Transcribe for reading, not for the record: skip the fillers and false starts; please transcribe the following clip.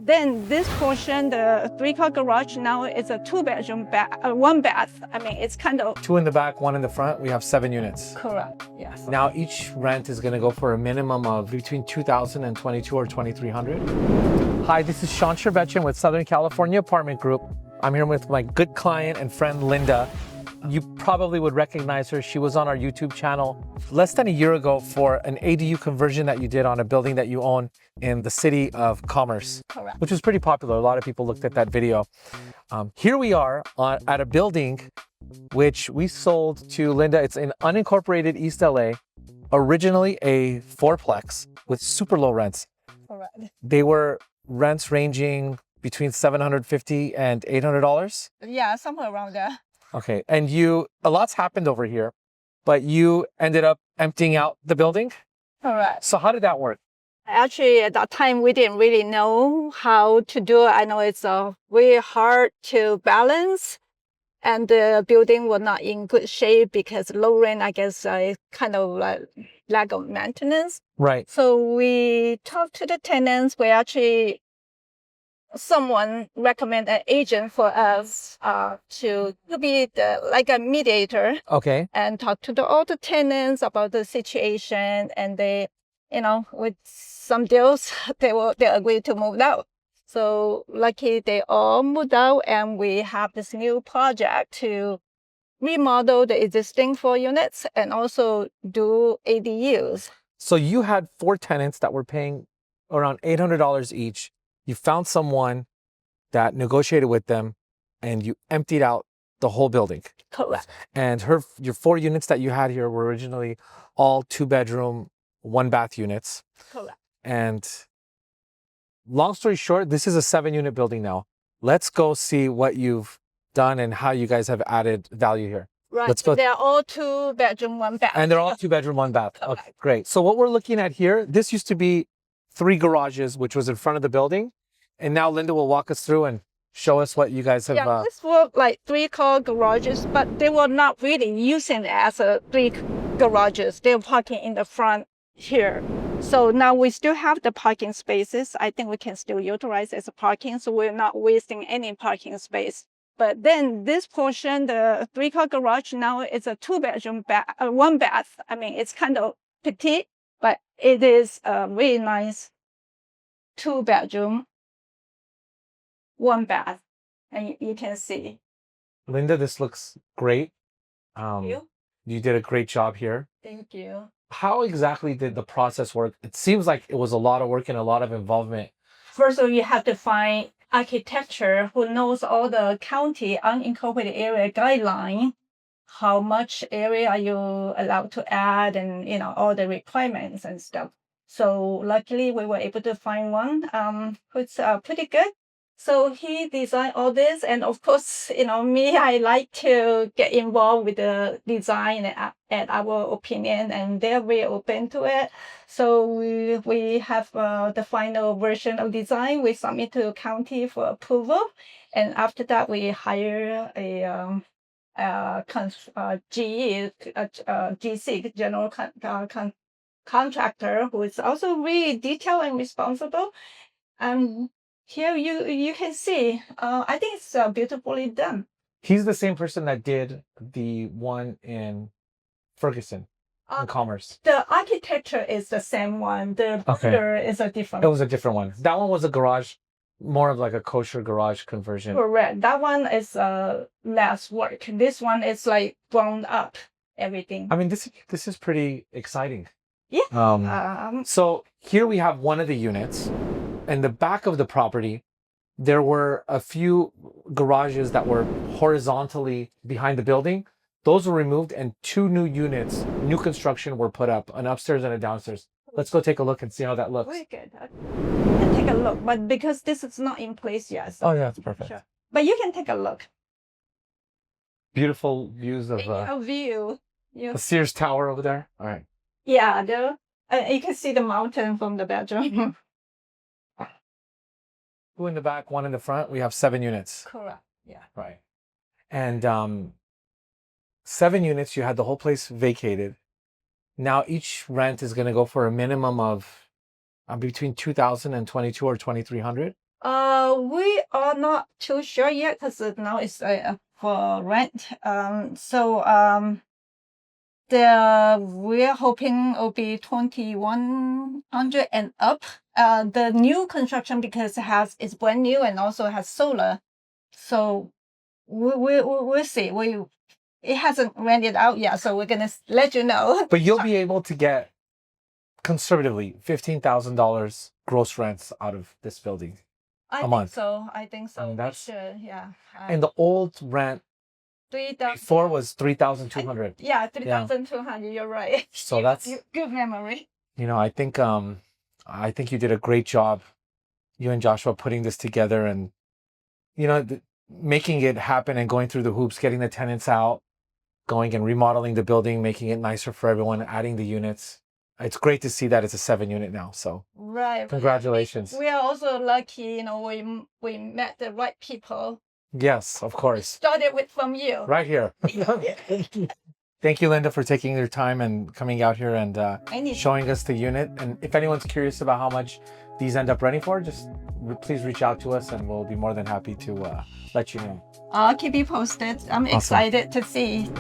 then this portion, the 3-car garage, now is a 2-bedroom, 1 bath. I mean, it's kind of 2 in the back, 1 in the front. We have 7 units. correct. Yes. Now each rent is going to go for a minimum of between $2,000 and $2,200 or $2,300. Hi, this is Shant Sherbetdjian with Southern California Apartment Group. I'm here with my good client and friend, Linda. You probably would recognize her. She was on our YouTube channel less than a year ago for an ADU conversion that you did on a building that you own in the city of Commerce, Correct. which was pretty popular. A lot of people looked at that video. Here we are at a building which we sold to Linda. It's in unincorporated East LA, originally a fourplex with super low rents. Correct. They were rents ranging between $750 and $800. Yeah, somewhere around there. Okay, and a lot's happened over here, but you ended up emptying out the building? Correct. So how did that work? Actually, at that time, we didn't really know how to do it. I know it's very hard to balance, and the building was not in good shape because low rent, I guess, is kind of like lack of maintenance. Right. So we talked to the tenants. Someone recommend an agent for us to be like a mediator. Okay. And talk to all the tenants about the situation, and they, with some deals, they agreed to move out. So lucky they all moved out, and we have this new project to remodel the existing 4 units and also do ADUs. So you had 4 tenants that were paying around $800 each. You found someone that negotiated with them, and you emptied out the whole building. Correct. And your 4 units that you had here were originally all 2-bedroom, 1-bath units. Correct. And long story short, this is a 7-unit building now. Let's go see what you've done and how you guys have added value here. Right. Let's go. They're all 2-bedroom, 1 bath. And they're all 2-bedroom, 1-bath. Correct. Okay, great. So what we're looking at here, this used to be 3 garages, which was in front of the building. And now Linda will walk us through and show us what you guys have. Yeah, this were like 3-car garages, but they were not really using it as 3 garages. They were parking in the front here. So now we still have the parking spaces. I think we can still utilize it as a parking, so we're not wasting any parking space. But then this portion, the 3-car garage, now is a 2-bedroom, 1 bath. I mean, it's kind of petite, but it is a really nice 2-bedroom, 1 bath, and you can see. Linda, this looks great. Thank you. You did a great job here. Thank you. How exactly did the process work? It seems like it was a lot of work and a lot of involvement. First of all, you have to find architecture who knows all the county unincorporated area guideline. How much area are you allowed to add, and all the requirements and stuff. So luckily we were able to find one who's pretty good. So he designed all this, and of course, me, I like to get involved with the design and add our opinion, and they're very open to it. So we have the final version of design. We submit to county for approval, and after that we hire a GC, general contractor, who is also really detailed and responsible. Here you can see, I think it's beautifully done. He's the same person that did the one in Ferguson, in Commerce. The architecture is the same one. The builder is a different one. It was a different one. That one was a garage, more of like a kosher garage conversion. Correct. That one is less work. This one is like ground up everything. I mean, this is pretty exciting. Yeah. So here we have one of the units. In the back of the property, there were a few garages that were horizontally behind the building. Those were removed, and 2 new units, new construction, were put up, an upstairs and a downstairs. Let's go take a look and see how that looks. Very good. You can take a look, but because this is not in place yet. So oh yeah, that's perfect. Sure. But you can take a look. Beautiful views of a view. The Sears Tower over there. All right. Yeah, you can see the mountain from the bedroom. 2 in the back, 1 in the front. We have 7 units. Correct. Yeah. Right. And 7 units, you had the whole place vacated. Now each rent is going to go for a minimum of between $2,000 and $2,200 or $2,300. We are not too sure yet because now it's for rent. We're hoping it'll be 2,100 and up. The new construction because it's brand new and also has solar. So we'll see. It hasn't rented out yet, so we're gonna let you know. But you'll be able to get conservatively $15,000 gross rents out of this building. I month. I think so. I mean, that's- We should, yeah. And the old rent 3,000. before was 3,200. Yeah, 3,200. You're right. So that's good memory. I think you did a great job, you and Joshua, putting this together and making it happen and going through the hoops, getting the tenants out, going and remodeling the building, making it nicer for everyone, adding the units. It's great to see that it's a 7-unit now. So right. Congratulations. We are also lucky, we met the right people. Yes, of course. Started from you. Right here. Thank you, Linda, for taking your time and coming out here and showing us the unit. And if anyone's curious about how much these end up renting for, just please reach out to us and we'll be more than happy to let you know. I'll keep you posted. I'm excited to see.